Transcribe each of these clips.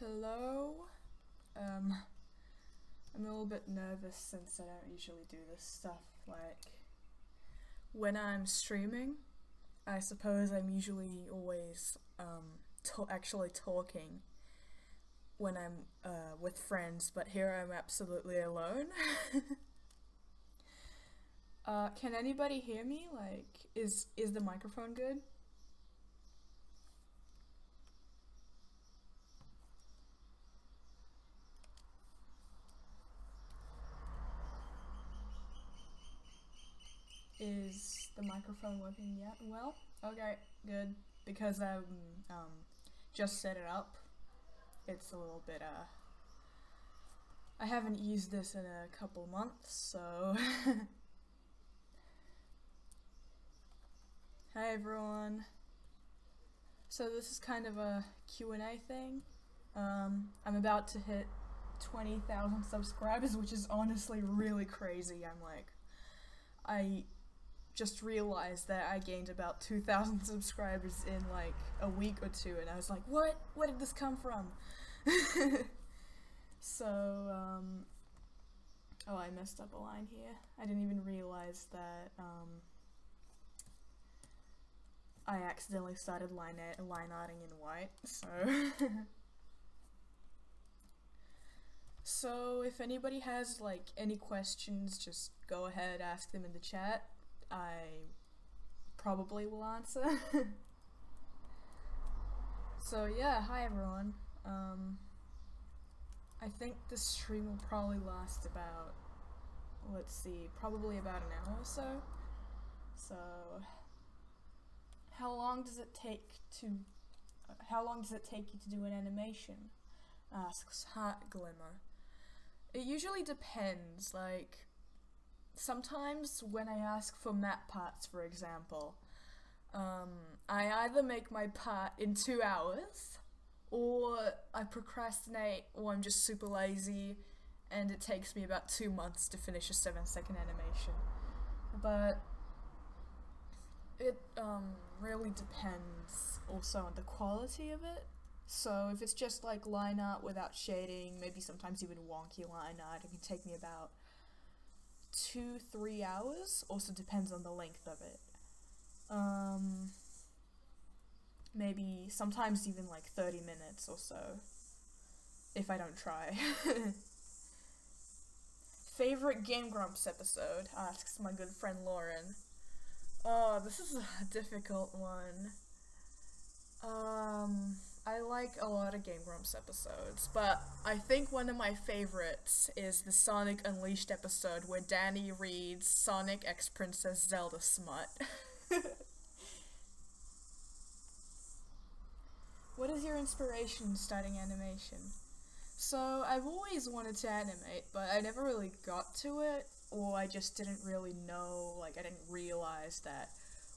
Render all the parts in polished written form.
Hello. I'm a little bit nervous since I don't usually do this stuff. Like, when I'm streaming, I suppose I'm usually always actually talking when I'm with friends, but here I'm absolutely alone. Can anybody hear me? Like, is the microphone good? Is the microphone working yet? Well, okay, good. Because I just set it up. It's a little bit I haven't used this in a couple months, so Hi everyone. So this is kind of a Q&A thing. I'm about to hit 20,000 subscribers, which is honestly really crazy. I just realized that I gained about 2,000 subscribers in like a week or two, and I was like, what? Where did this come from? So, oh, I messed up a line here. I didn't even realize that, I accidentally started line arting in white, so... So, if anybody has, like, any questions, just go ahead, ask them in the chat. I probably will answer. So, yeah, hi everyone. I think this stream will probably last about, let's see, probably about an hour or so. So, how long does it take you to do an animation? Asks Heart Glimmer. It usually depends, like, sometimes when I ask for map parts, for example, I either make my part in 2 hours, or I procrastinate, or I'm just super lazy, and it takes me about 2 months to finish a 7-second animation. But it really depends also on the quality of it. So if it's just like line art without shading, maybe sometimes even wonky line art, it can take me about 2-3 hours. Also depends on the length of it. Maybe sometimes even like 30 minutes or so, if I don't try. Favorite Game Grumps episode? Asks my good friend Lauren. Oh, this is a difficult one. I like a lot of Game Grumps episodes, but I think one of my favorites is the Sonic Unleashed episode where Danny reads Sonic X Princess Zelda smut. What is your inspiration starting animation? So, I've always wanted to animate, but I never really got to it, or I just didn't really know, like, I didn't realize that,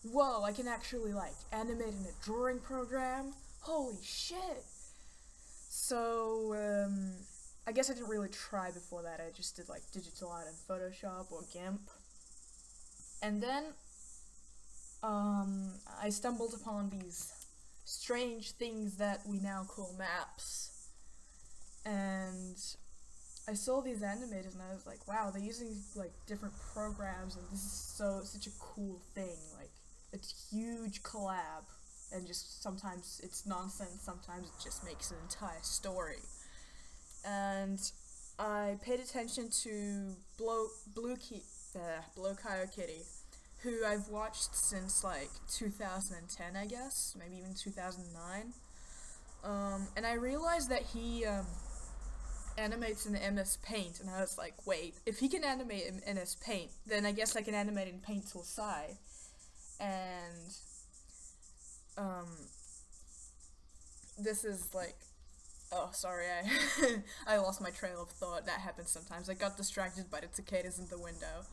whoa, I can actually, like, animate in a drawing program? Holy shit! So, I guess I didn't really try before that. I just did, like, digital art in Photoshop or GIMP. And then, I stumbled upon these strange things that we now call maps. And I saw these animators and I was like, wow, they're using, like, different programs, and this is such a cool thing. Like, it's a huge collab. And just sometimes it's nonsense, sometimes it just makes an entire story. And I paid attention to Blue Kitty, who I've watched since like 2010, I guess, maybe even 2009. And I realized that he animates in MS Paint, and I was like, wait, if he can animate in MS Paint, then I guess I can animate in Paint Tool Sci. And this is like, oh, sorry, I lost my trail of thought. That happens sometimes. I got distracted by the cicadas in the window.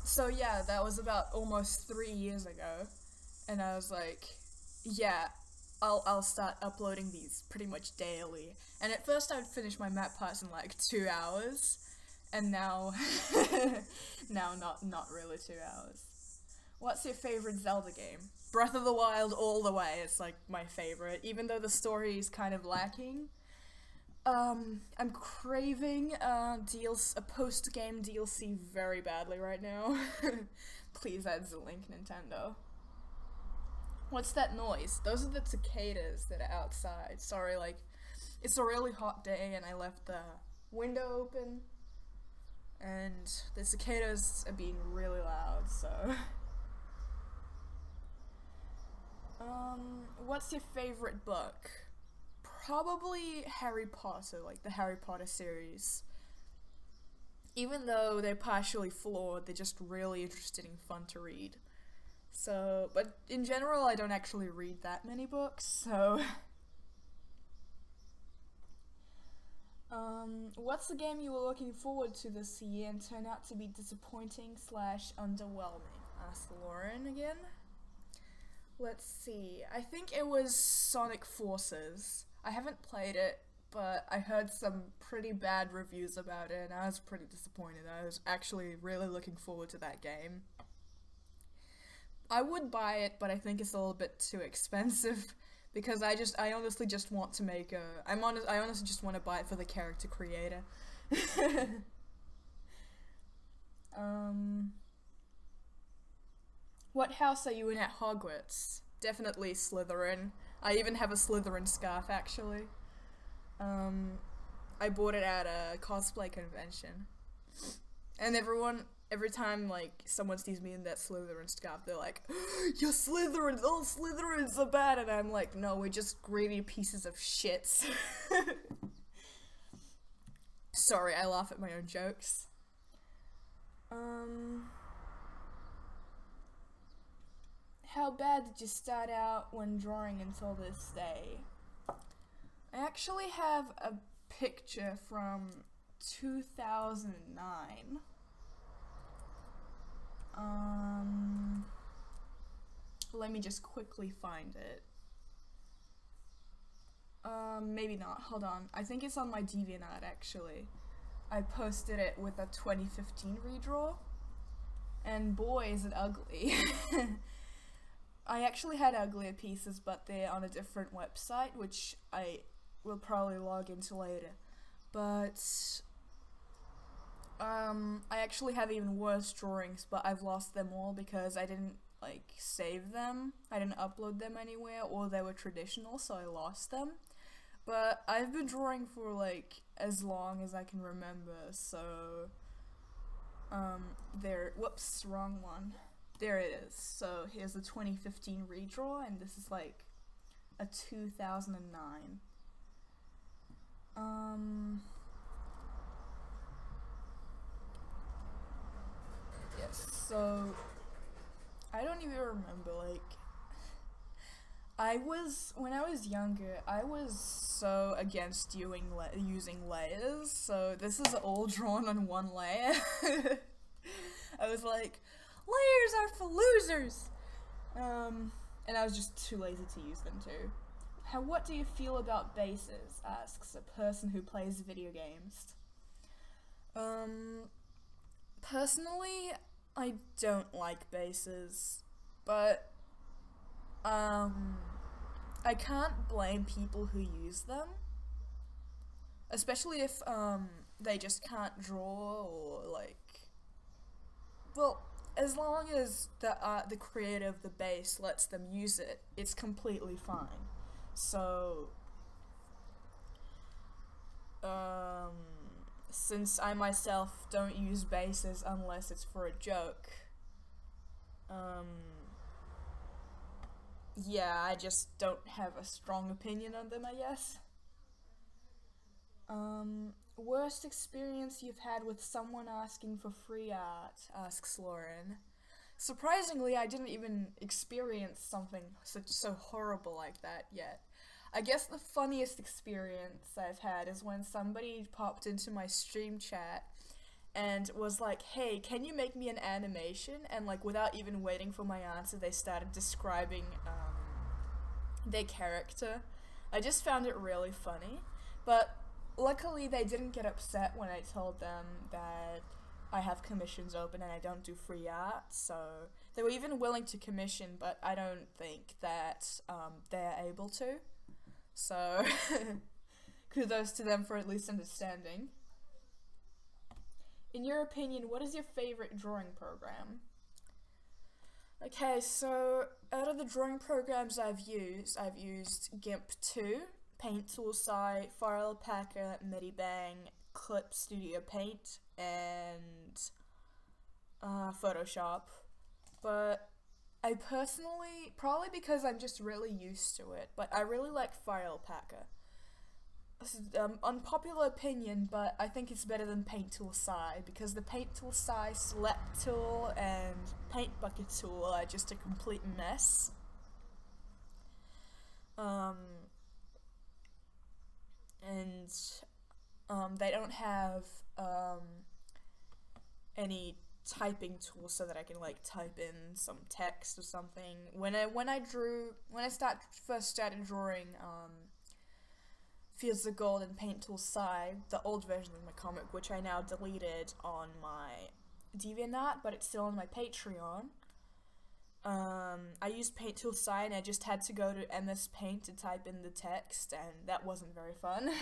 So yeah, that was about almost 3 years ago, and I was like, yeah, I'll start uploading these pretty much daily. And at first I'd finish my map parts in like 2 hours, and now, now not really 2 hours. What's your favorite Zelda game? Breath of the Wild all the way. It's like my favorite, even though the story is kind of lacking. I'm craving a post-game DLC very badly right now. Please add the link, Nintendo. What's that noise? Those are the cicadas that are outside. Sorry, like, it's a really hot day and I left the window open. And the cicadas are being really loud, so... What's your favorite book? Probably Harry Potter, like the Harry Potter series. Even though they're partially flawed, they're just really interesting and fun to read. So, but in general, I don't actually read that many books, so... What's the game you were looking forward to this year and turned out to be disappointing / underwhelming? Asked Lauren again. Let's see, I think it was Sonic Forces. I haven't played it, but I heard some pretty bad reviews about it and I was pretty disappointed. I was actually really looking forward to that game. I would buy it, but I think it's a little bit too expensive because I honestly just want to make I honestly just want to buy it for the character creator. What house are you in at Hogwarts? Definitely Slytherin. I even have a Slytherin scarf, actually. I bought it at a cosplay convention. And every time, like, someone sees me in that Slytherin scarf, they're like, "You're Slytherin! All Slytherins are bad!" And I'm like, no, we're just greedy pieces of shits. Sorry, I laugh at my own jokes. How bad did you start out when drawing until this day? I actually have a picture from 2009. Let me just quickly find it. Maybe not. Hold on. I think it's on my DeviantArt, actually. I posted it with a 2015 redraw. And boy, is it ugly. I actually had uglier pieces, but they're on a different website, which I will probably log into later. But I actually have even worse drawings, but I've lost them all because I didn't, like, save them. I didn't upload them anywhere, or they were traditional, so I lost them. But I've been drawing for, like, as long as I can remember, so whoops, wrong one. There it is. So here's the 2015 redraw, and this is like a 2009. Yes, so I don't even remember, like, when I was younger, I was so against using layers, so this is all drawn on one layer. I was like, layers are for losers! And I was just too lazy to use them too. What do you feel about bases? Asks a person who plays video games. Personally, I don't like bases, but, I can't blame people who use them. Especially if, they just can't draw or, like, well, as long as the creator of the base lets them use it, it's completely fine. So, since I myself don't use bases unless it's for a joke, yeah, I just don't have a strong opinion on them, I guess. Worst experience you've had with someone asking for free art, asks Lauren. Surprisingly, I didn't even experience something so horrible like that yet. I guess the funniest experience I've had is when somebody popped into my stream chat and was like, "Hey, can you make me an animation?" And, like, without even waiting for my answer, they started describing their character. I just found it really funny, but luckily they didn't get upset when I told them that I have commissions open and I don't do free art, so they were even willing to commission, but I don't think that they're able to. So kudos to them for at least understanding. In your opinion, what is your favorite drawing program? Okay, so out of the drawing programs I've used GIMP 2, Paint Toolsite, firealpaca, Medibang, Clip Studio Paint, and Photoshop. But I personally, probably because I'm just really used to it, but I really like firealpaca. This is unpopular opinion, but I think it's better than Paint Toolsite because the Paint Toolsite Select Tool and Paint Bucket Tool are just a complete mess. They don't have any typing tools so that I can like type in some text or something. When I first started drawing Fields of Gold and Paint Toolsite, the old version of my comic, which I now deleted on my DeviantArt, but it's still on my Patreon. I used Paint Toolsite and I just had to go to MS Paint to type in the text, and that wasn't very fun.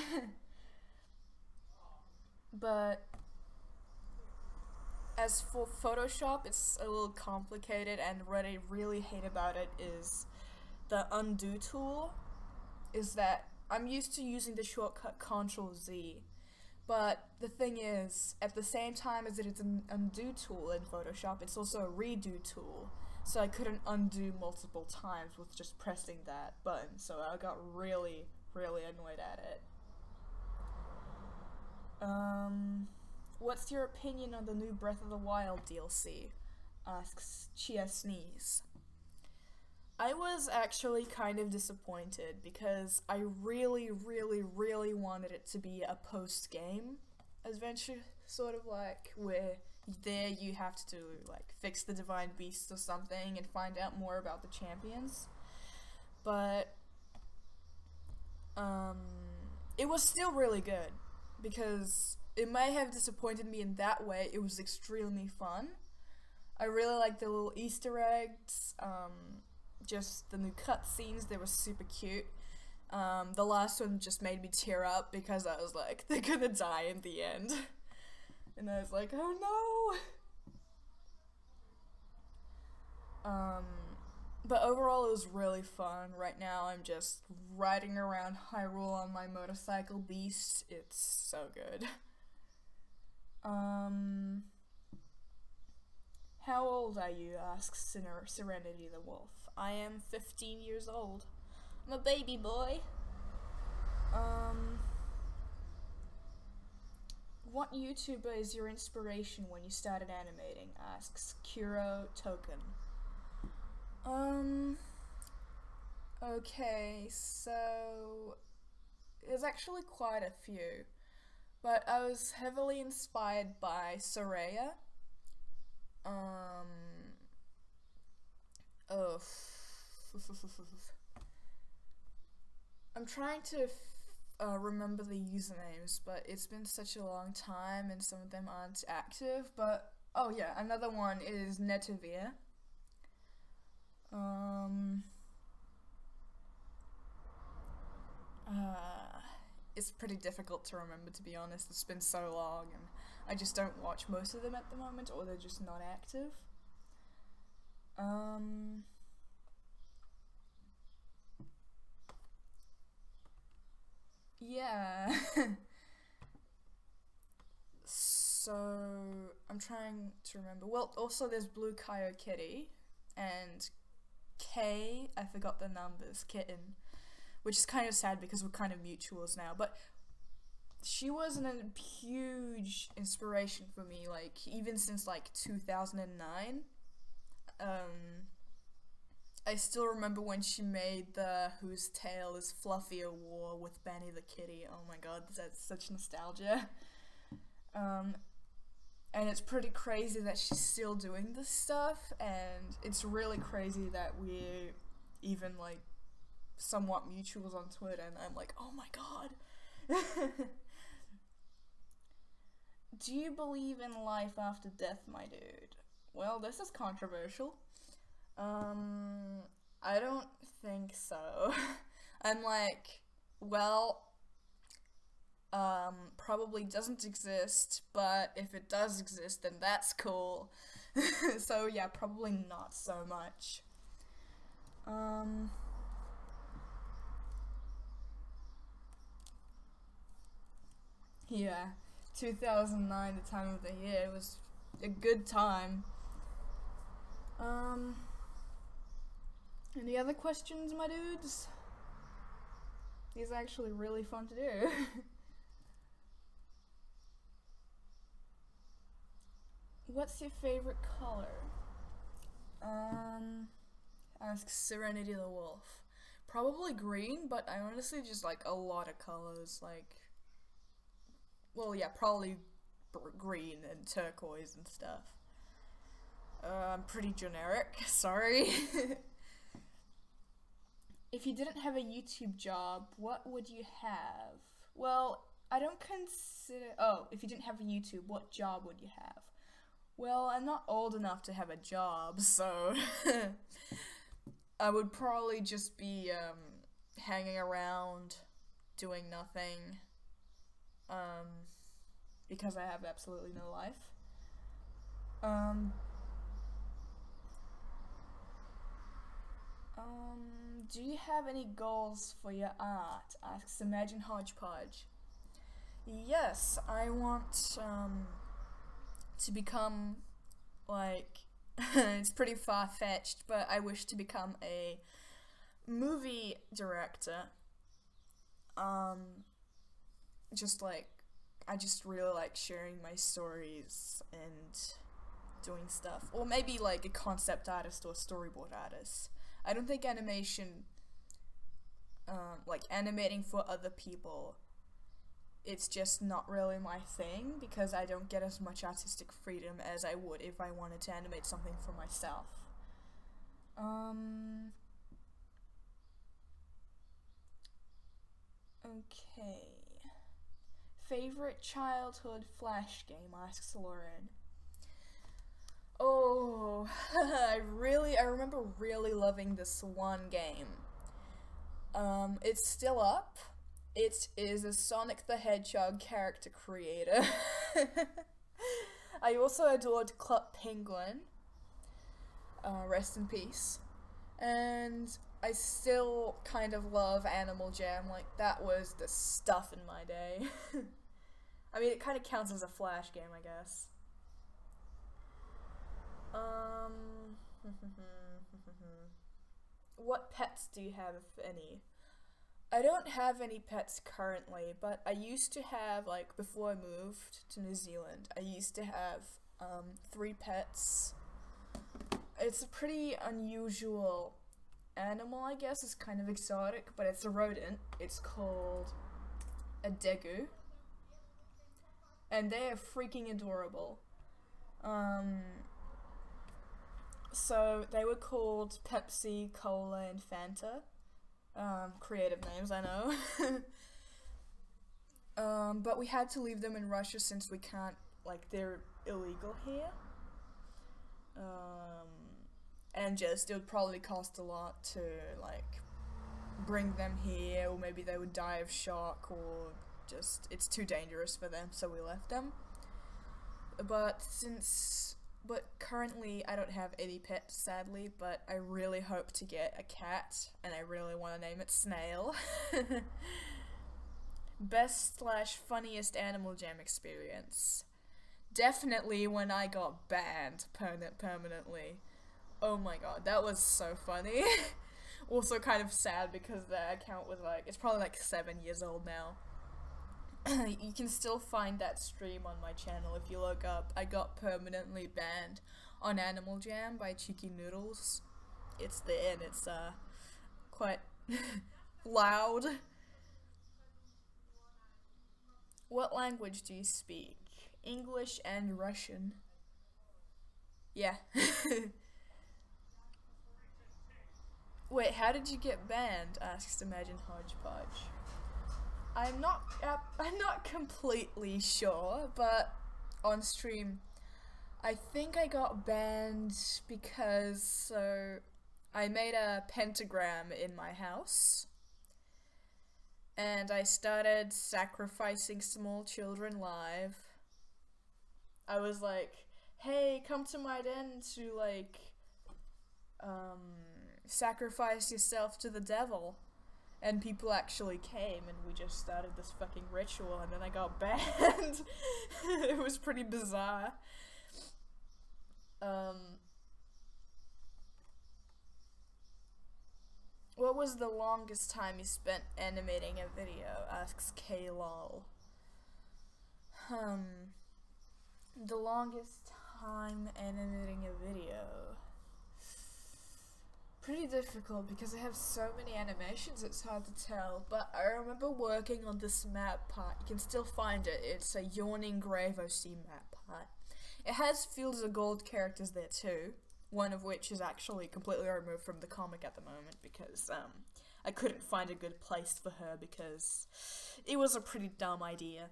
But as for Photoshop, it's a little complicated, and what I really hate about it is the undo tool. Is that I'm used to using the shortcut Ctrl-Z, but the thing is, at the same time as it is an undo tool in Photoshop, it's also a redo tool, so I couldn't undo multiple times with just pressing that button, so I got really, really annoyed at it. What's your opinion on the new Breath of the Wild DLC? Asks Chia Sneeze. I was actually kind of disappointed because I really, really, really wanted it to be a post-game adventure, sort of like where there you have to like fix the divine beast or something and find out more about the champions. But it was still really good because it might have disappointed me in that way. It was extremely fun. I really liked the little Easter eggs, just the new cutscenes, they were super cute. The last one just made me tear up because I was like, they're gonna die in the end. And I was like, oh no! But overall it was really fun. Right now I'm just riding around Hyrule on my motorcycle beast. It's so good. How old are you? Asks Serenity the Wolf. I am 15 years old. I'm a baby boy. What YouTuber is your inspiration when you started animating? Asks Kuro Token. Okay, so there's actually quite a few, but I was heavily inspired by Soraya. I'm trying to remember the usernames, but it's been such a long time and some of them aren't active. But oh yeah, another one is Netavir. It's pretty difficult to remember, to be honest. It's been so long and I just don't watch most of them at the moment, or they're just not active. Yeah. So I'm trying to remember. Well, also there's Blue Coyote Kitty and K, I forgot the numbers, Kitten, which is kind of sad because we're kind of mutuals now, but she was a huge inspiration for me, like, even since, like, 2009. I still remember when she made the Whose Tail is Fluffier War with Benny the Kitty. Oh my god, that's such nostalgia. And it's pretty crazy that she's still doing this stuff, and it's really crazy that we're even, like, somewhat mutuals on Twitter, and I'm like, oh my god. Do you believe in life after death, my dude? Well, this is controversial. I don't think so. I'm like, well, probably doesn't exist, but if it does exist, then that's cool. So yeah, probably not so much. Yeah, 2009, the time of the year, it was a good time. Um, any other questions, my dudes? These are actually really fun to do. What's your favorite color? Asks Serenity the Wolf. Probably green, but I honestly just like a lot of colors, like, well, yeah, probably green and turquoise and stuff. I'm pretty generic, sorry. If you didn't have a YouTube job, what would you have? Well, I don't consider... Oh, if you didn't have a YouTube, what job would you have? Well, I'm not old enough to have a job, so... I would probably just be, hanging around, doing nothing, because I have absolutely no life. Do you have any goals for your art? Asks Imagine Hodgepodge. Yes, I want, to become, like, it's pretty far-fetched, but I wish to become a movie director. Just like, I just really like sharing my stories and doing stuff. Or maybe like a concept artist or storyboard artist. I don't think animation, like animating for other people, it's just not really my thing because I don't get as much artistic freedom as I would if I wanted to animate something for myself. Okay. Favorite childhood Flash game, asks Lauren. Oh, I remember really loving this one game. It's still up. It is a Sonic the Hedgehog character creator. I also adored Club Penguin. Rest in peace. And I still kind of love Animal Jam. Like, that was the stuff in my day. I mean, it kind of counts as a Flash game, I guess. What pets do you have, if any? I don't have any pets currently, but I used to have, like, before I moved to New Zealand, I used to have, 3 pets. It's a pretty unusual animal, I guess. It's kind of exotic, but it's a rodent. It's called a degu. And they are freaking adorable. So they were called Pepsi, Cola, and Fanta. Creative names, I know. But we had to leave them in Russia since we can't, like, they're illegal here. And just, it would probably cost a lot to, like, bring them here, or maybe they would die of shock, or just, it's too dangerous for them, so we left them. But currently I don't have any pets, sadly, but I really hope to get a cat, and I really want to name it Snail. Best/funniest Animal Jam experience. Definitely when I got banned permanently. Oh my god, that was so funny. Also kind of sad because the account was like, it's probably like 7 years old now. You can still find that stream on my channel if you look up I got permanently banned on Animal Jam by Cheeky Noodles. It's there and it's quite loud. What language do you speak? English and Russian. Yeah. Wait, how did you get banned? Asks Imagine Hodgepodge. I'm not completely sure, but on stream. I think I got banned because I made a pentagram in my house and I started sacrificing small children live. I was like, hey, come to my den to like sacrifice yourself to the devil. And people actually came and we just started this fucking ritual and then I got banned. It was pretty bizarre. What was the longest time you spent animating a video? Asks KLOL. The longest time animating a video. Pretty difficult because I have so many animations it's hard to tell, but I remember working on this map part. You can still find it. It's a Yawning Grave OC map part. It has Fields of Gold characters there too, one of which is actually completely removed from the comic at the moment because I couldn't find a good place for her because it was a pretty dumb idea.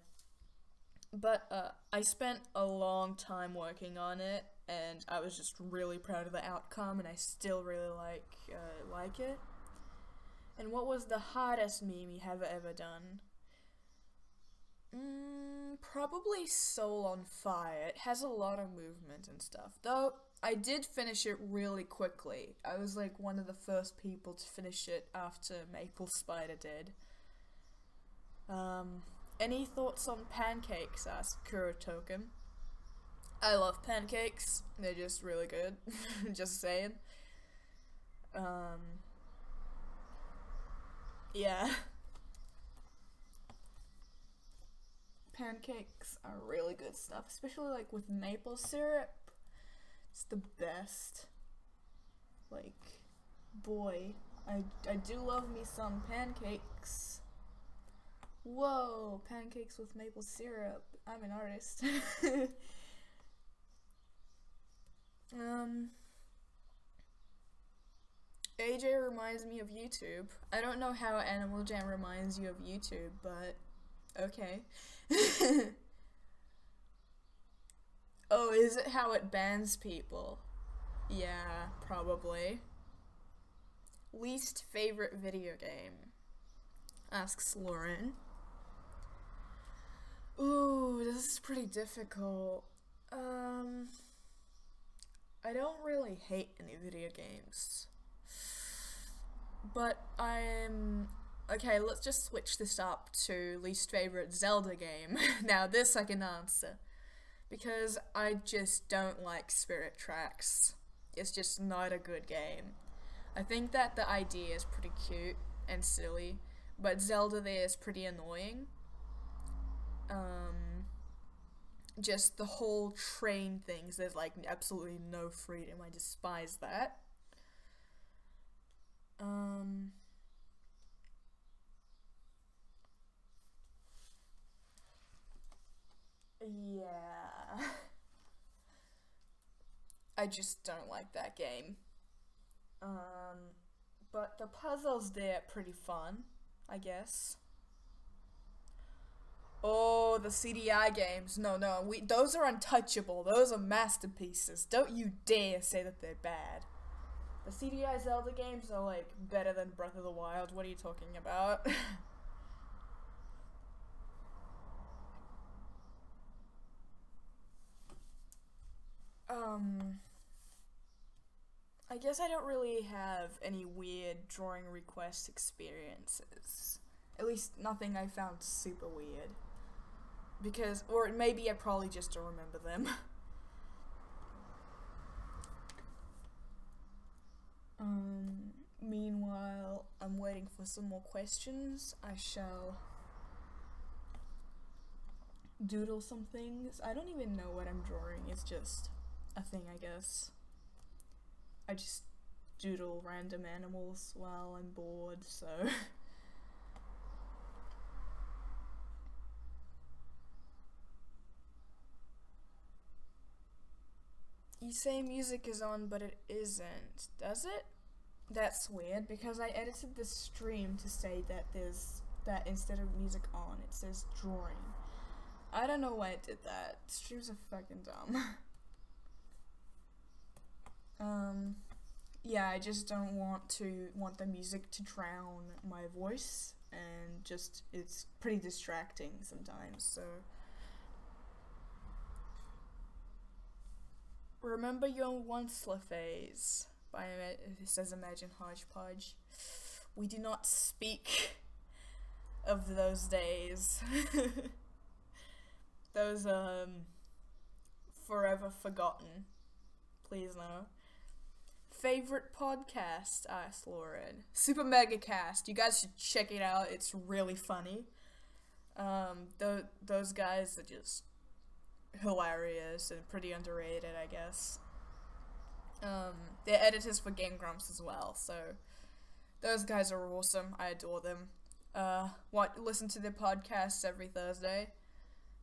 But I spent a long time working on it, and I was just really proud of the outcome, and I still really like it. And what was the hardest meme you have ever done? Probably Soul on Fire. It has a lot of movement and stuff. Though, I did finish it really quickly. I was like one of the first people to finish it after Maple Spider did. Any thoughts on pancakes? Asked Kurotoken. I love pancakes. They're just really good. Just saying. Yeah. Pancakes are really good stuff, especially like with maple syrup. It's the best. Like, boy, I do love me some pancakes. Whoa, pancakes with maple syrup. I'm an artist. AJ reminds me of YouTube. I don't know how Animal Jam reminds you of YouTube, but okay. Oh, is it how it bans people? Yeah, probably. Least favorite video game? Asks Lauren. Ooh, this is pretty difficult. I don't really hate any video games. But okay, let's just switch this up to least favorite Zelda game. Now this I can answer. Because I just don't like Spirit Tracks. It's just not a good game. I think that the idea is pretty cute and silly, but Zelda there is pretty annoying. Just the whole train things, there's like absolutely no freedom. I despise that. Yeah. I just don't like that game. But the puzzles there are pretty fun, I guess. Oh, the CDI games. No, those are untouchable. Those are masterpieces. Don't you dare say that they're bad. The CDI Zelda games are like better than Breath of the Wild. What are you talking about? I guess I don't really have any weird drawing request experiences. At least nothing I found super weird. Because, or maybe I probably just don't remember them. Meanwhile, I'm waiting for some more questions. I shall doodle some things. I don't even know what I'm drawing. It's just a thing, I guess. I just doodle random animals while I'm bored, so... You say music is on, but it isn't. Does it? That's weird, because I edited the stream to say that there's... that instead of music on, it says drawing. I don't know why it did that. Streams are fucking dumb. Yeah, I just don't want the music to drown my voice, and just, it's pretty distracting sometimes, so. Remember your once-la phase, it says Imagine Hodgepodge. We do not speak of those days. Those, forever forgotten. Please no. Favorite podcast? Asked Lauren. Super Mega Cast. You guys should check it out. It's really funny. Those guys are just hilarious and pretty underrated, I guess. They're editors for Game Grumps as well, so those guys are awesome. I adore them. Listen to their podcasts every Thursday.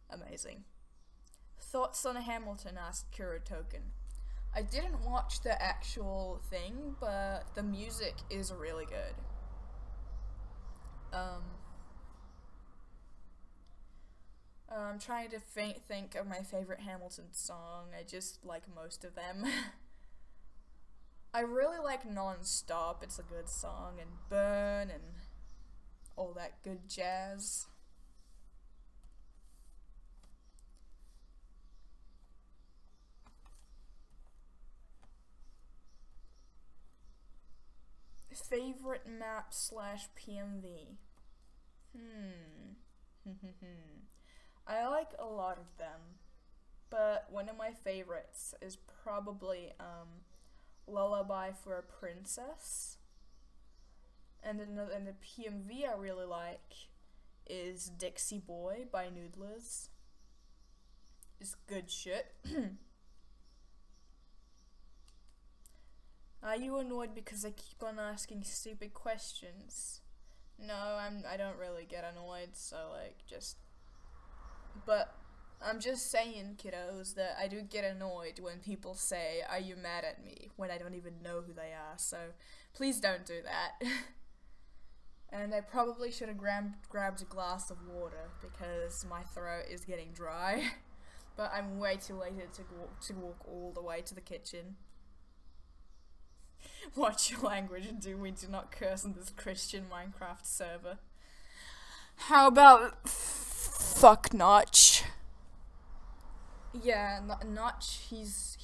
Amazing. Thoughts on Hamilton? Asked Kuro Token. I didn't watch the actual thing, but the music is really good. I'm trying to think of my favorite Hamilton song. I just like most of them. I really like Non-Stop. It's a good song, and Burn, and all that good jazz. Favorite map / PMV? I like a lot of them, but one of my favorites is probably Lullaby for a Princess, and the PMV I really like is Dixie Boy by Noodlers. It's good shit. Are you annoyed because I keep on asking stupid questions? No, I don't really get annoyed, so but I'm just saying, kiddos, that I do get annoyed when people say, "Are you mad at me?" when I don't even know who they are, so please don't do that. And I probably should have grabbed a glass of water because my throat is getting dry. But I'm way too late to walk all the way to the kitchen. Watch your language, and we do not curse on this Christian Minecraft server. How about fuck Notch? Yeah, Notch, he's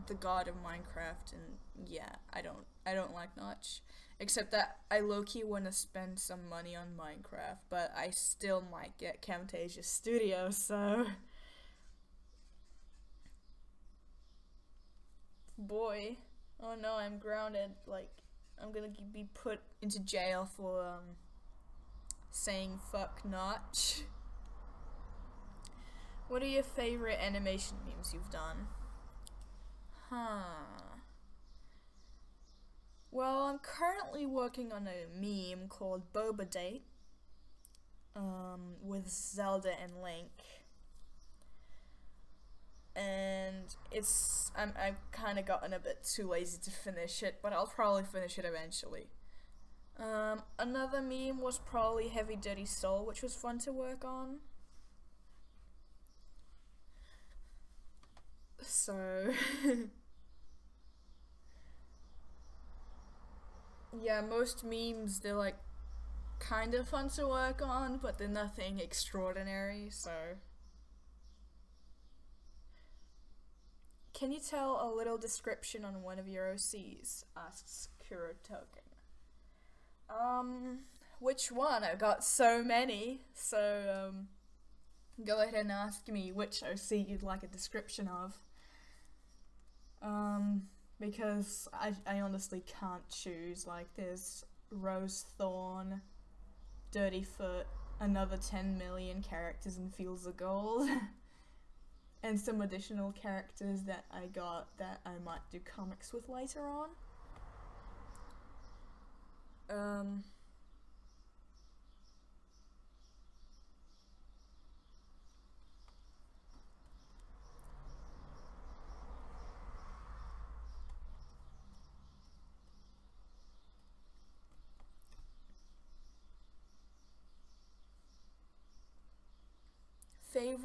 the god of Minecraft, and yeah, I don't like Notch. Except that I low-key want to spend some money on Minecraft, but I still might get Camtasia Studio, so... Boy. Oh no, I'm grounded. I'm gonna be put into jail for, saying fuck Notch. What are your favorite animation memes you've done? Well, I'm currently working on a meme called Boba Date, with Zelda and Link. And I've kind of gotten a bit too lazy to finish it, but I'll probably finish it eventually. Another meme was probably Heavy Dirty Soul, which was fun to work on. So... yeah, most memes, they're kind of fun to work on, but they're nothing extraordinary, so... Can you tell a little description on one of your OCs? Asks Kuro Token. Which one? I've got so many, so, go ahead and ask me which OC you'd like a description of. Because I honestly can't choose. There's Rose Thorn, Dirty Foot, another 10 million characters in Fields of Gold. And some additional characters that I got that I might do comics with later on.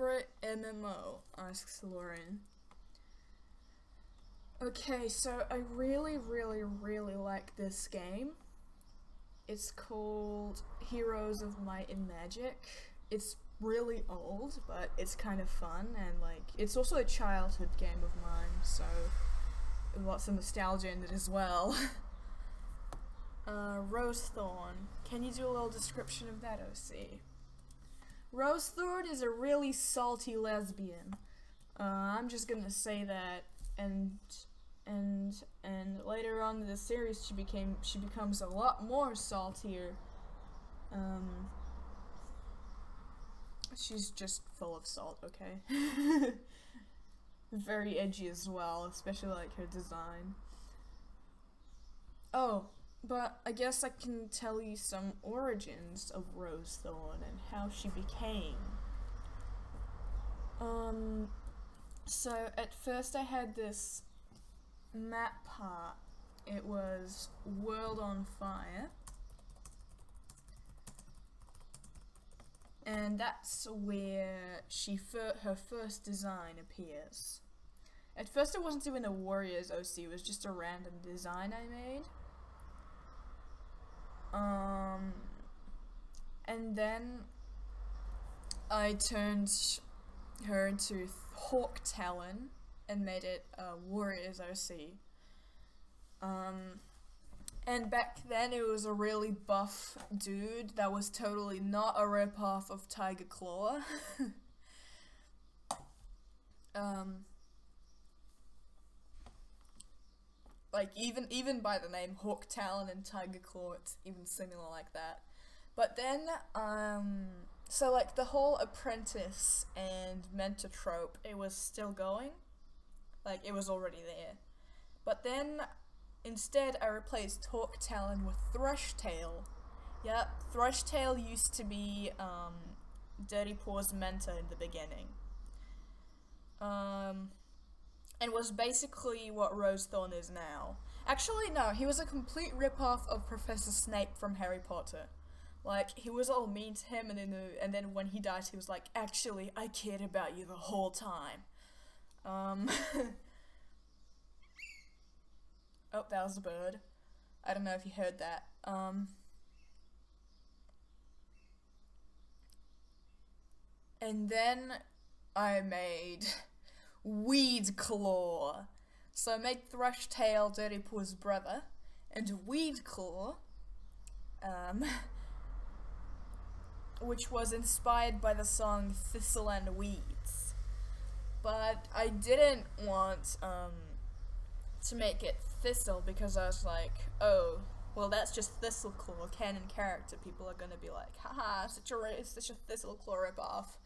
favorite MMO? Asks Lauren. Okay, so I really like this game. It's called Heroes of Might and Magic. It's really old, but it's kind of fun, and like, it's also a childhood game of mine, so lots of nostalgia in it as well. Rosethorn. Can you do a little description of that, OC? Rosethorn is a really salty lesbian. I'm just gonna say that, and later on in the series she becomes a lot more saltier. She's just full of salt, okay? Very edgy as well, especially like her design. Oh, but I guess I can tell you some origins of Rosethorn and how she became. So at first I had this map part. It was World on Fire. And that's where her first design appears. At first it wasn't even a Warriors OC, it was just a random design I made. And then I turned her into Hawk Talon and made it a Warriors OC. And back then it was a really buff dude that was totally not a ripoff of Tiger Claw. Like even by the name Hawk Talon and Tiger Claw, it's even similar like that. But then, so like the whole apprentice and mentor trope, it was still going. Like, it was already there. But then, instead I replaced Hawk Talon with Threshtail. Yep, Threshtail used to be, Dirty Paw's mentor in the beginning. And was basically what Rosethorn is now. Actually, no, he was a complete rip-off of Professor Snape from Harry Potter. Like, he was all mean to him, and then when he died, he was like, actually, I cared about you the whole time. Oh, that was a bird. I don't know if you heard that. And then I made Weed Claw. So I made Threshtail Dirty Paw's brother, and Weed Claw, which was inspired by the song Thistle and Weeds. But I didn't want, to make it Thistle because I was like, oh, well that's just Thistleclaw, canon character. People are gonna be like, haha, such a Thistleclaw ripoff.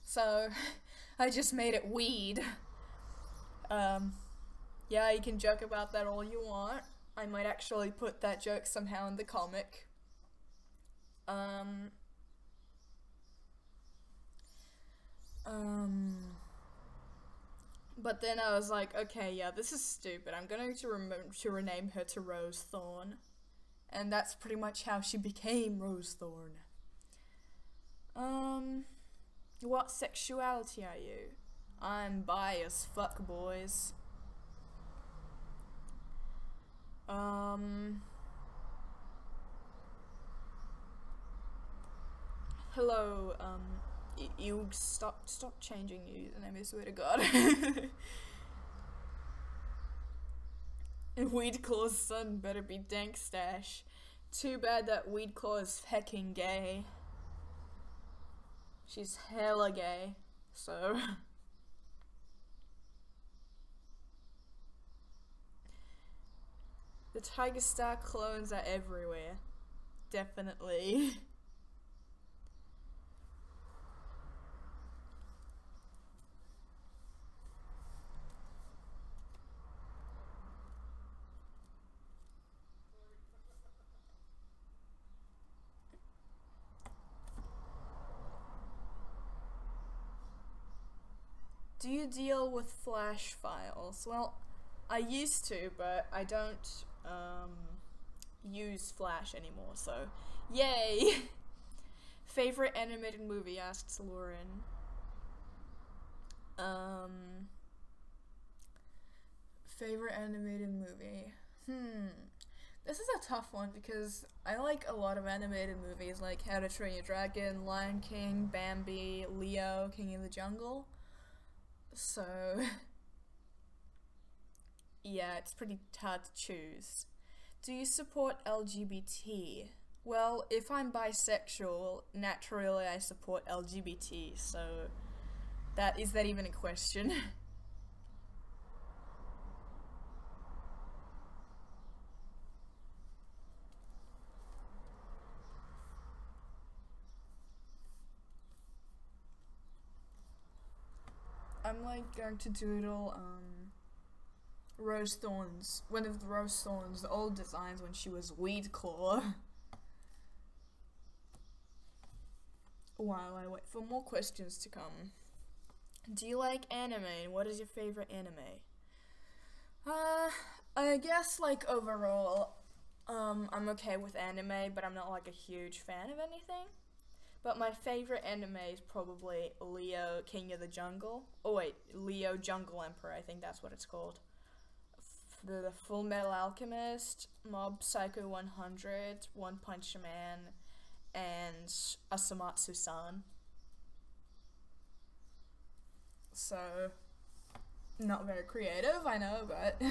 So, I just made it Weed. Yeah, you can joke about that all you want. I might actually put that joke somehow in the comic. But then I was like, okay, yeah, this is stupid. I'm going to rename her to Rosethorn. And that's pretty much how she became Rosethorn. What sexuality are you? I'm bi as fuck, boys. Hello, you stop changing your username, I swear to God. And Weedclaw's son better be Dankstash. Too bad that Weedclaw is hecking gay. She's hella gay, so. The Tiger Star clones are everywhere. Definitely. Do you deal with Flash files? Well, I used to, but I don't use Flash anymore, so yay! Favorite animated movie, asks Lauren. Um, favorite animated movie? This is a tough one because I like a lot of animated movies like How to Train Your Dragon, Lion King, Bambi, Leo, King of the Jungle. So, yeah, it's pretty hard to choose. Do you support LGBT? Well, if I'm bisexual, naturally I support LGBT, so is that even a question? I'm like going to doodle Rose Thorns, one of the Rose Thorns, the old designs when she was Weed Claw. While I wait for more questions to come. Do you like anime? What is your favorite anime? I guess like overall, I'm okay with anime, but I'm not like a huge fan of anything. But my favorite anime is probably Leo, King of the Jungle. Oh wait, Leo Jungle Emperor, I think that's what it's called. The Full Metal Alchemist, Mob Psycho 100, One Punch Man, and Asamatsu-san. So, not very creative, I know, but...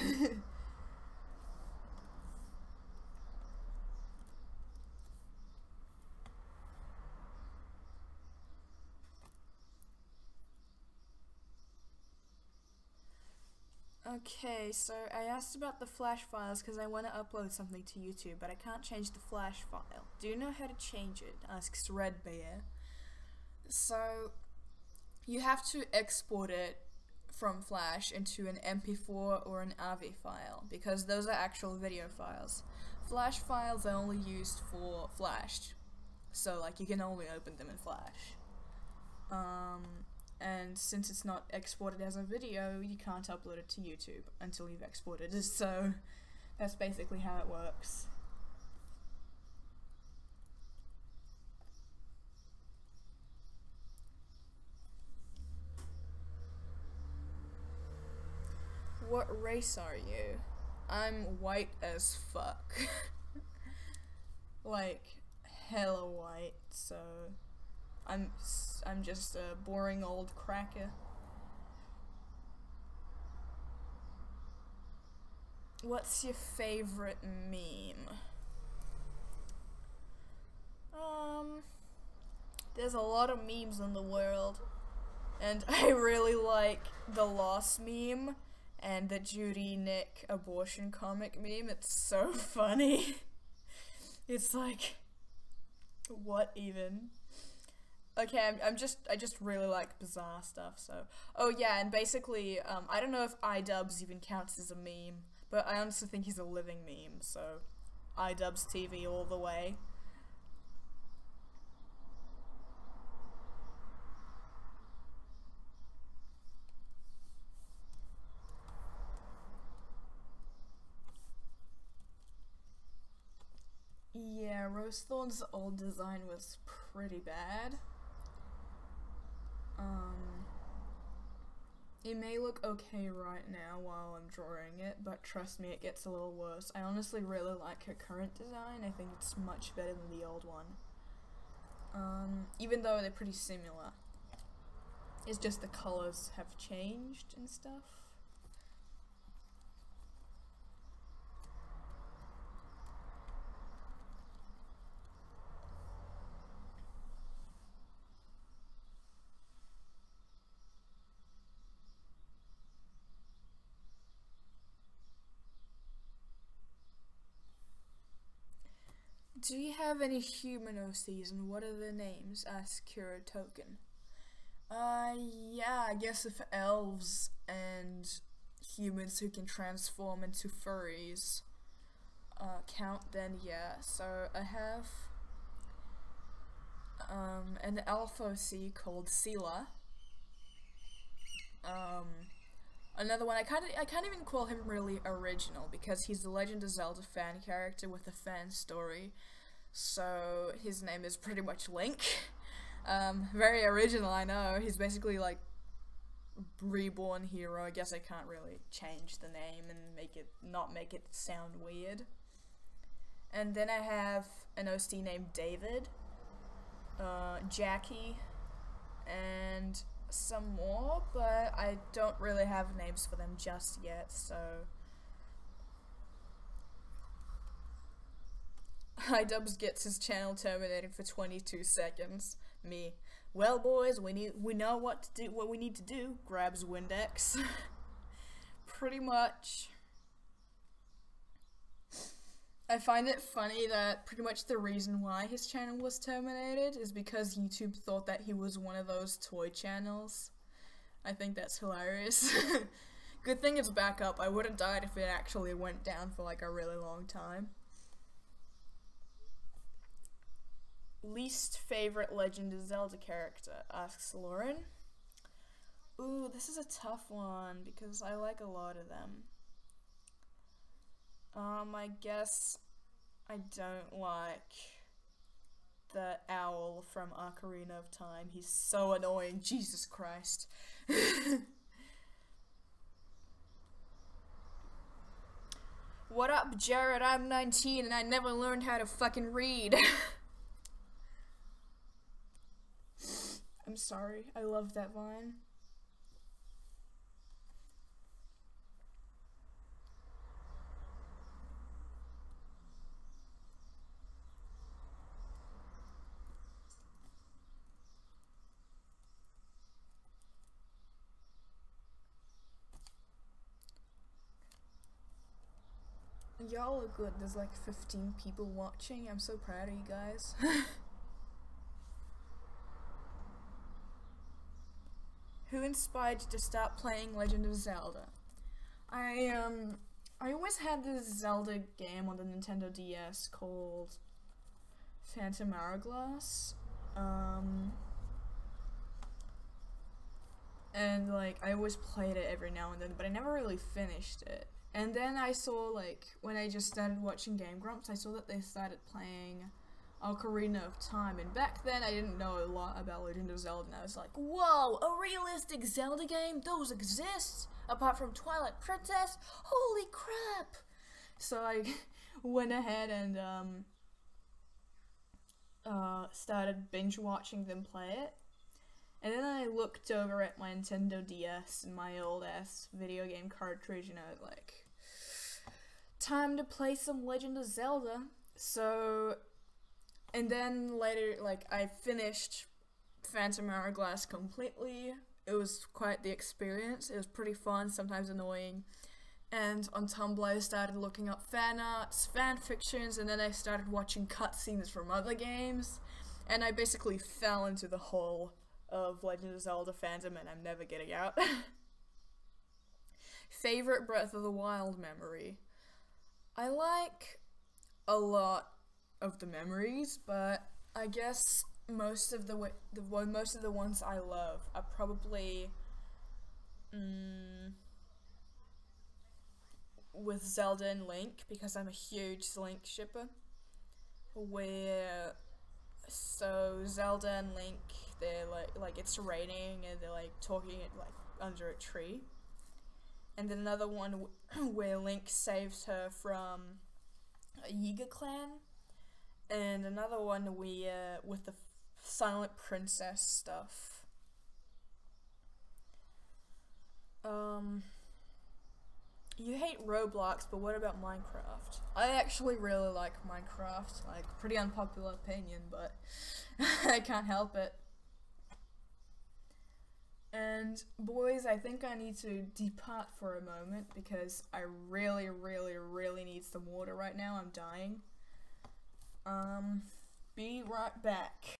Okay, so I asked about the Flash files because I want to upload something to YouTube, but I can't change the Flash file. Do you know how to change it? Asks Redbear. So, you have to export it from Flash into an MP4 or an AVI file, because those are actual video files. Flash files are only used for Flash, so like you can only open them in Flash. And since it's not exported as a video, you can't upload it to YouTube until you've exported it, so that's basically how it works. What race are you? I'm white as fuck. Like, hella white, so... I'm just a boring old cracker. What's your favorite meme? There's a lot of memes in the world, and I really like the Lost meme and the Judy Nick abortion comic meme. It's so funny. It's like, what even? Okay, I just really like bizarre stuff, so. Oh yeah, and basically, I don't know if iDubbbz even counts as a meme, but I honestly think he's a living meme, so iDubbbz TV all the way. Yeah, Rose Thorn's old design was pretty bad. It may look okay right now while I'm drawing it, but trust me, it gets a little worse. I honestly really like her current design. I think it's much better than the old one. Even though they're pretty similar. It's just the colors have changed and stuff. Do you have any human OCs and what are their names? Asked Kira Token. Yeah, I guess if elves and humans who can transform into furries count, then yeah. So I have an elf OC called Sela. Another one, I can't even call him really original because he's the Legend of Zelda fan character with a fan story. So his name is pretty much Link. Very original, I know. He's basically like reborn hero. I guess I can't really change the name and not make it sound weird. And then I have an OC named David, Jackie, and some more, but I don't really have names for them just yet, so iDubbbz gets his channel terminated for 22 seconds. Me, well boys, we know what we need to do. Grabs Windex. Pretty much. I find it funny that pretty much the reason why his channel was terminated is because YouTube thought that he was one of those toy channels. I think that's hilarious. Good thing it's back up. I would have died if it actually went down for like a really long time. Least favorite Legend of Zelda character, asks Lauren. Ooh, this is a tough one because I like a lot of them. I guess I don't like the owl from Ocarina of Time. He's so annoying, Jesus Christ. What up, Jared? I'm 19 and I never learned how to fucking read. I'm sorry, I love that vine. Y'all are good. There's like 15 people watching. I'm so proud of you guys. Who inspired you to start playing Legend of Zelda? I always had this Zelda game on the Nintendo DS called Phantom Hourglass. And like I always played it every now and then, but I never really finished it. And then I saw, like, when I just started watching Game Grumps, I saw that they started playing Ocarina of Time, and back then I didn't know a lot about Legend of Zelda, and I was like, whoa, a realistic Zelda game? Those exist? Apart from Twilight Princess? Holy crap! So I went ahead and, started binge watching them play it. And then I looked over at my Nintendo DS and my old ass video game cartridge, and I was like, time to play some Legend of Zelda. So, and then later, like, I finished Phantom Hourglass completely. It was quite the experience. It was pretty fun, sometimes annoying. And on Tumblr I started looking up fan arts, fan fictions, and then I started watching cutscenes from other games. And I basically fell into the hole of Legend of Zelda fandom, and I'm never getting out. Favorite Breath of the Wild memory? I like a lot of the memories, but I guess most of the ones I love are probably with Zelda and Link, because I'm a huge Link shipper. So Zelda and Link, they're like it's raining and they're like talking like under a tree. And then another one where Link saves her from a Yiga clan. And another one with the Silent Princess stuff. You hate Roblox, but what about Minecraft? I actually really like Minecraft. Like, pretty unpopular opinion, but I can't help it. And boys, I think I need to depart for a moment because I really, really, really need some water right now. I'm dying. Be right back.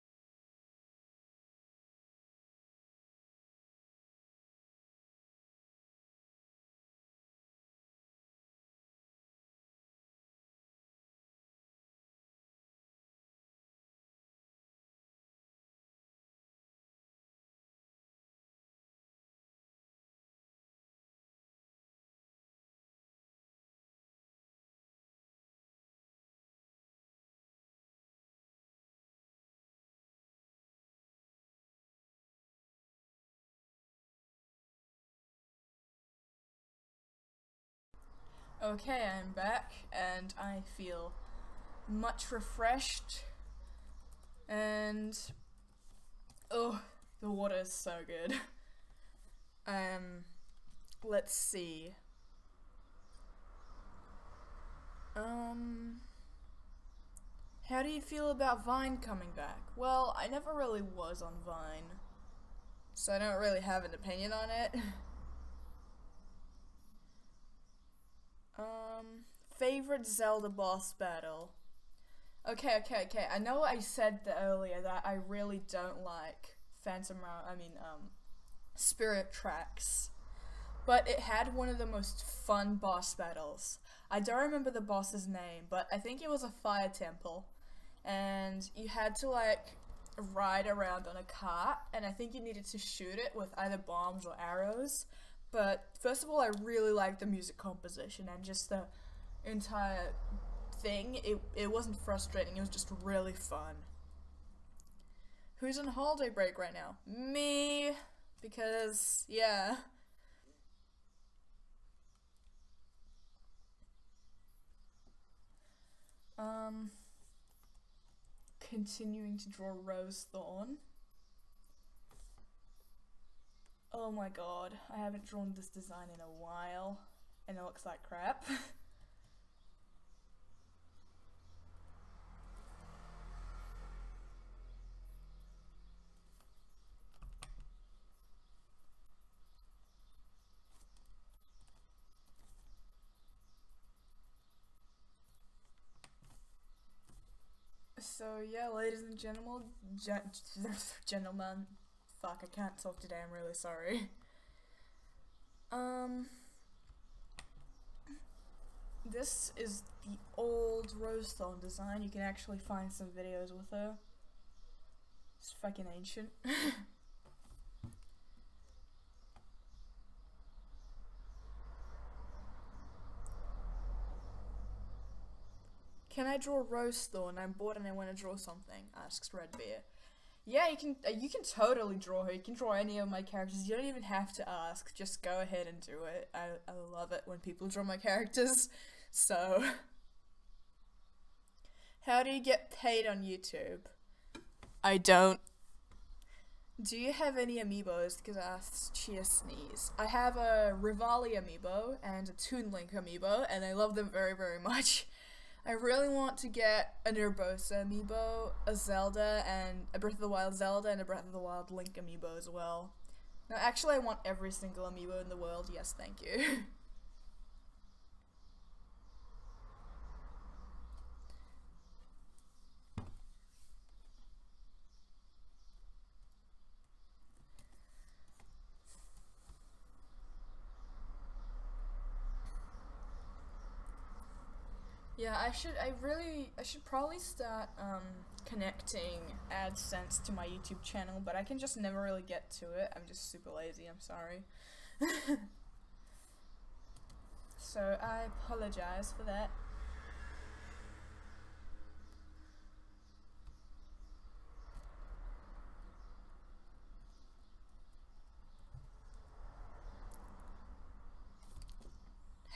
Okay, I'm back, and I feel much refreshed, and oh, the water is so good. Let's see. How do you feel about Vine coming back? Well, I never really was on Vine, so I don't really have an opinion on it. Favorite Zelda boss battle? Okay. I know I said earlier that I really don't like Spirit Tracks. But it had one of the most fun boss battles. I don't remember the boss's name, but I think it was a fire temple. And you had to like ride around on a cart, and I think you needed to shoot it with either bombs or arrows. But first of all, I really liked the music composition and just the entire thing. It wasn't frustrating, it was just really fun. Who's on holiday break right now? Me! Because, yeah. Continuing to draw Rose Thorn. Oh my god, I haven't drawn this design in a while, and it looks like crap. So yeah, ladies and gentlemen, fuck, I can't talk today, I'm really sorry. This is the old Rose Thorn design. You can actually find some videos with her. It's fucking ancient. Can I draw Rose Thorn? I'm bored and I want to draw something, asks Redbeard. Yeah, you can totally draw her. You can draw any of my characters. You don't even have to ask. Just go ahead and do it. I love it when people draw my characters. So, how do you get paid on YouTube? I don't. Do you have any amiibos? Because I asked Chia Sneeze. I have a Rivali amiibo and a Toon Link amiibo, and I love them very, very much. I really want to get a Nerbosa amiibo, a Zelda, and a Breath of the Wild Zelda, and a Breath of the Wild Link amiibo as well. No, actually I want every single amiibo in the world, yes thank you. Yeah, I should probably start, connecting AdSense to my YouTube channel, but I can just never really get to it. I'm just super lazy, I'm sorry. So, I apologize for that.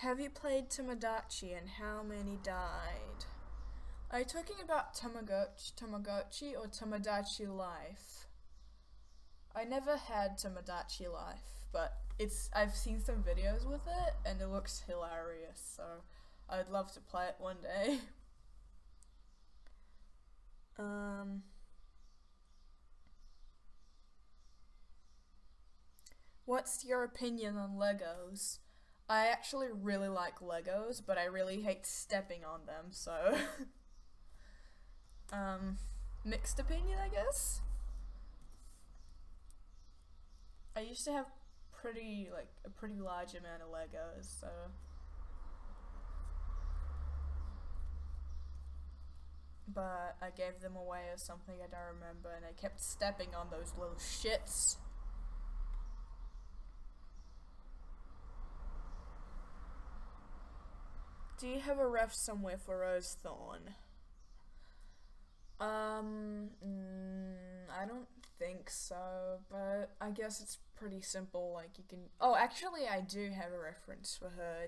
Have you played Tamagotchi and how many died? Are you talking about Tamagotchi or Tamagotchi Life? I never had Tamagotchi Life, but I've seen some videos with it and it looks hilarious, so I'd love to play it one day. What's your opinion on Legos? I actually really like Legos, but I really hate stepping on them, so mixed opinion, I guess. I used to have a pretty large amount of Legos, so but I gave them away or something, I don't remember, and I kept stepping on those little shits. Do you have a ref somewhere for Rose Thorn? I don't think so, but I guess it's pretty simple, like you can... Oh, actually I do have a reference for her.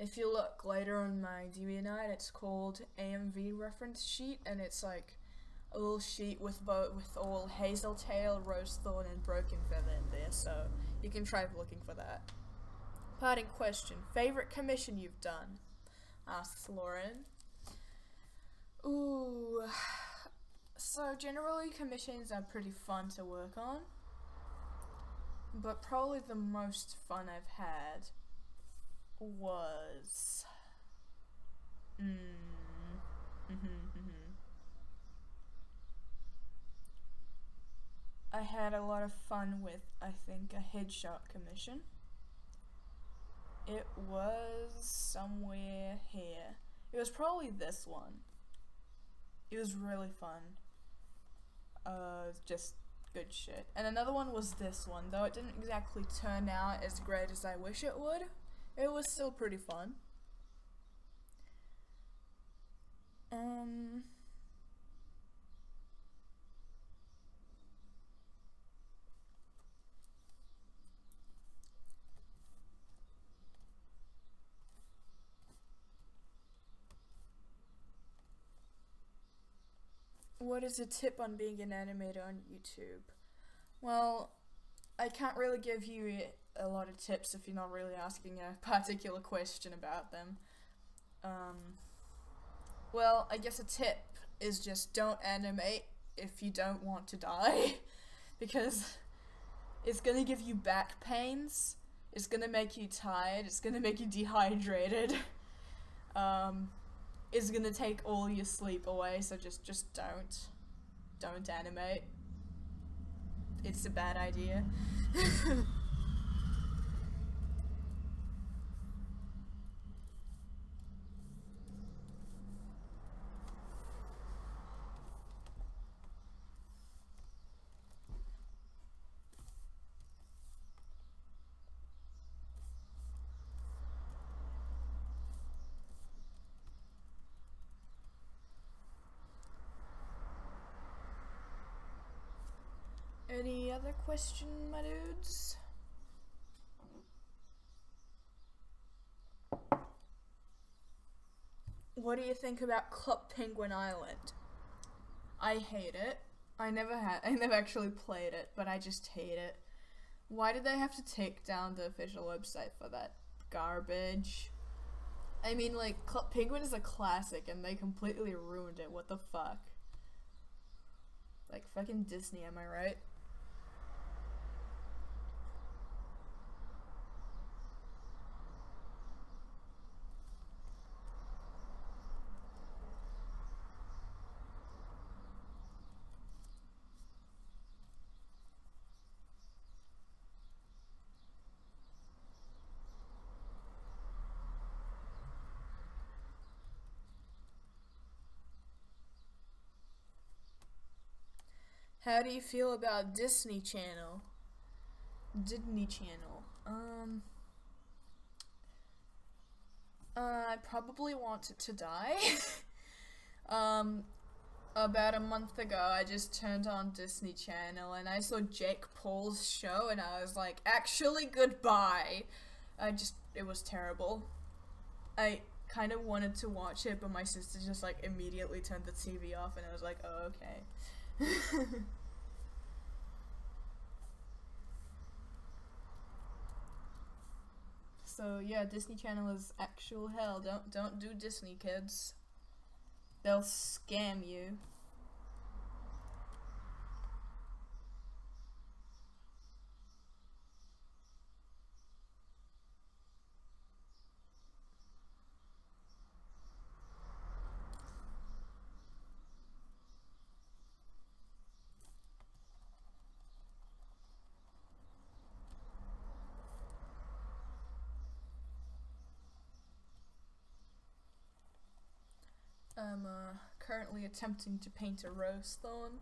If you look later on my DeviantArt, it's called AMV reference sheet, and it's like a little sheet with all Hazeltail, Rosethorn, and Broken Feather in there, so you can try looking for that. Parting question: favorite commission you've done? Asks Lauren. Ooh, so generally commissions are pretty fun to work on, but probably the most fun I've had was I had a lot of fun with, I think, a headshot commission. It was somewhere here. It was probably this one. It was really fun. Just good shit. And another one was this one, though it didn't exactly turn out as great as I wish it would. It was still pretty fun. What is a tip on being an animator on YouTube? Well, I can't really give you a lot of tips if you're not really asking a particular question about them. Well, I guess a tip is just don't animate if you don't want to die, because it's gonna give you back pains, it's gonna make you tired, it's gonna make you dehydrated, it's gonna take all your sleep away, so just don't animate. It's a bad idea. Any other question, my dudes? What do you think about Club Penguin Island? I hate it. I never actually played it, but I just hate it. Why did they have to take down the official website for that garbage? I mean, like, Club Penguin is a classic and they completely ruined it. What the fuck? Like, fucking Disney, am I right? How do you feel about Disney Channel? Disney Channel. I probably want it to die. About a month ago, I just turned on Disney Channel and I saw Jake Paul's show and I was like, actually, goodbye. It was terrible. I kind of wanted to watch it, but my sister just like immediately turned the TV off and I was like, oh, okay. So yeah, Disney Channel is actual hell. Don't do Disney, kids. They'll scam you. I'm currently attempting to paint a rose thorn.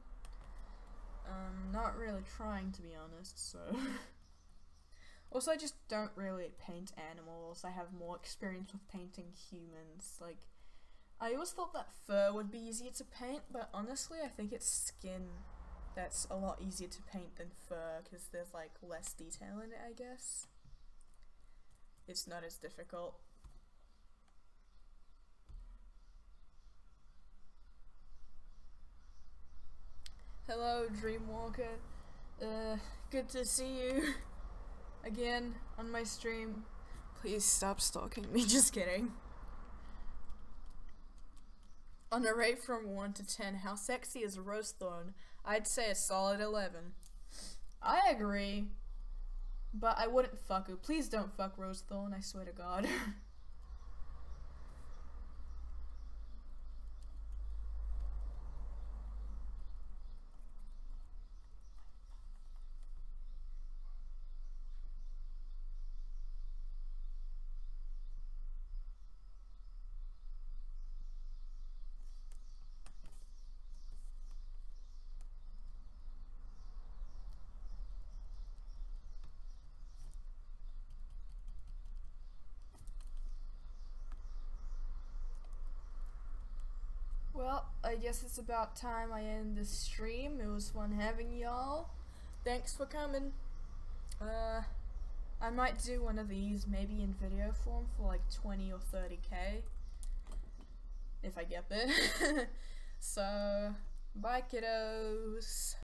Not really trying, to be honest, so... Also, I just don't really paint animals. I have more experience with painting humans. Like, I always thought that fur would be easier to paint, but honestly, I think it's skin that's a lot easier to paint than fur, because there's, like, less detail in it, I guess. It's not as difficult. Hello, Dreamwalker. Good to see you again on my stream. Please stop stalking me, just kidding. On a rate from 1 to 10, how sexy is a rose thorn? I'd say a solid 11. I agree, but I wouldn't fuck her. Please don't fuck Rose Thorn, I swear to God. Well, I guess it's about time I end this stream. It was fun having y'all. Thanks for coming. I might do one of these maybe in video form for like 20 or 30k. If I get there. So, bye kiddos.